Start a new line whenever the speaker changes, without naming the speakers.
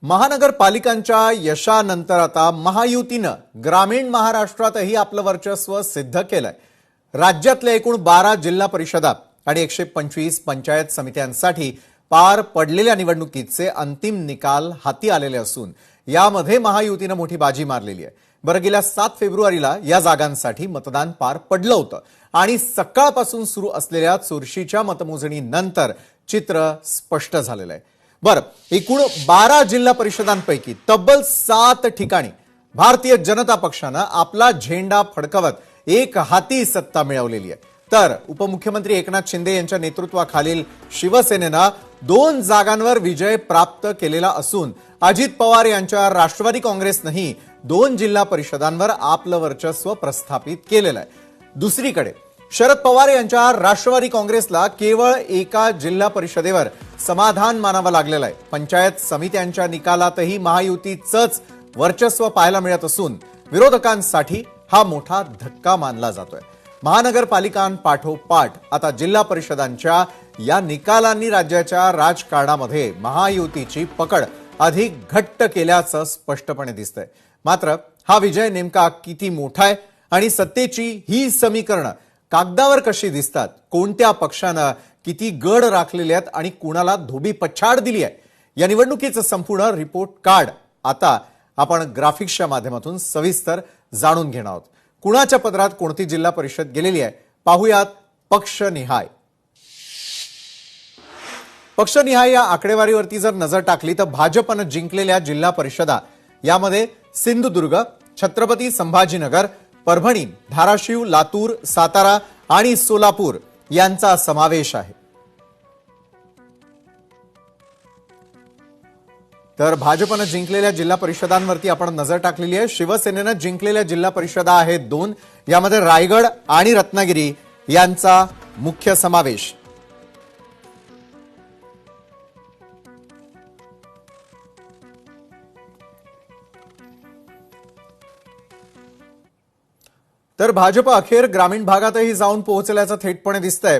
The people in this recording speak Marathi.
महानगरपालिकांच्या यशानंतर आता महायुतीनं ग्रामीण महाराष्ट्रातही आपलं वर्चस्व सिद्ध केलंय। राज्यातल्या एकूण 12 जिल्हा परिषदा आणि 125 पंचायत समित्यांसाठी पार पडलेल्या निवडणुकीचे अंतिम निकाल हाती आलेले असून यामध्ये महायुतीनं मोठी बाजी मारलेली आहे। बरं, गेल्या 7 फेब्रुवारीला या जागांसाठी मतदान पार पडलं होतं आणि सकाळपासून सुरू असलेल्या चुरशीच्या मतमोजणीनंतर चित्र स्पष्ट झालेलं आहे। बरं, एकूण 12 जिल्हा परिषदांपैकी तब्बल 7 ठिकाणी भारतीय जनता पक्षानं आपला झेंडा फडकवत एक हाती सत्ता मिळवलेली आहे। तर उपमुख्यमंत्री एकनाथ शिंदे यांच्या नेतृत्वाखालील शिवसेनेनं 2 जागांवर विजय प्राप्त केलेला असून अजित पवार यांच्या राष्ट्रवादी काँग्रेसनंही 2 जिल्हा परिषदांवर आपलं वर्चस्व प्रस्थापित केलेलं आहे। दुसरीकडे शरद पवार यांच्या राष्ट्रवादी काँग्रेसला केवळ एका जिल्हा परिषदेवर समाधान मानावं लागलेलं आहे। पंचायत समित्यांच्या निकालातही महायुतीचंच वर्चस्व पाहायला मिळत असून विरोधकांसाठी हा मोठा धक्का मानला जातोय। महानगरपालिकांपाठोपाठ आता जिल्हा परिषदांच्या या निकालांनी राज्याच्या राजकारणामध्ये महायुतीची पकड अधिक घट्ट केल्याचं स्पष्टपणे दिसतंय। मात्र हा विजय नेमका किती मोठा आहे आणि सत्तेची ही समीकरणं कागदावर कशी दिसतात, कोणत्या पक्षानं किती गड राखलेले आहेत आणि कुणाला धोबी पछाड दिली आहे, या निवडणुकीचं संपूर्ण रिपोर्ट कार्ड आता आपण ग्राफिक्सच्या माध्यमातून सविस्तर जाणून घेणार आहोत। कुणाच्या पदरात कोणती जिल्हा परिषद गेलेली आहे पाहूयात पक्षनिहाय। पक्षनिहाय या आकडेवारीवरती जर नजर टाकली तर भाजपनं जिंकलेल्या जिल्हा परिषदा यामध्ये सिंधुदुर्ग, छत्रपती संभाजीनगर, परभणी, धाराशिव, लातूर, सातारा आणि सोलापूर यांचा समावेश आहे। तर भाजपनं जिंकलेल्या जिल्हा परिषदांवरती आपण नजर टाकलेली आहे। शिवसेनेनं जिंकलेल्या जिल्हा परिषदा आहेत 2, यामध्ये रायगड आणि रत्नागिरी यांचा मुख्य समावेश। तर भाजप अखेर ग्रामीण भागातही जाऊन पोहोचल्याचं थेटपणे दिसतंय।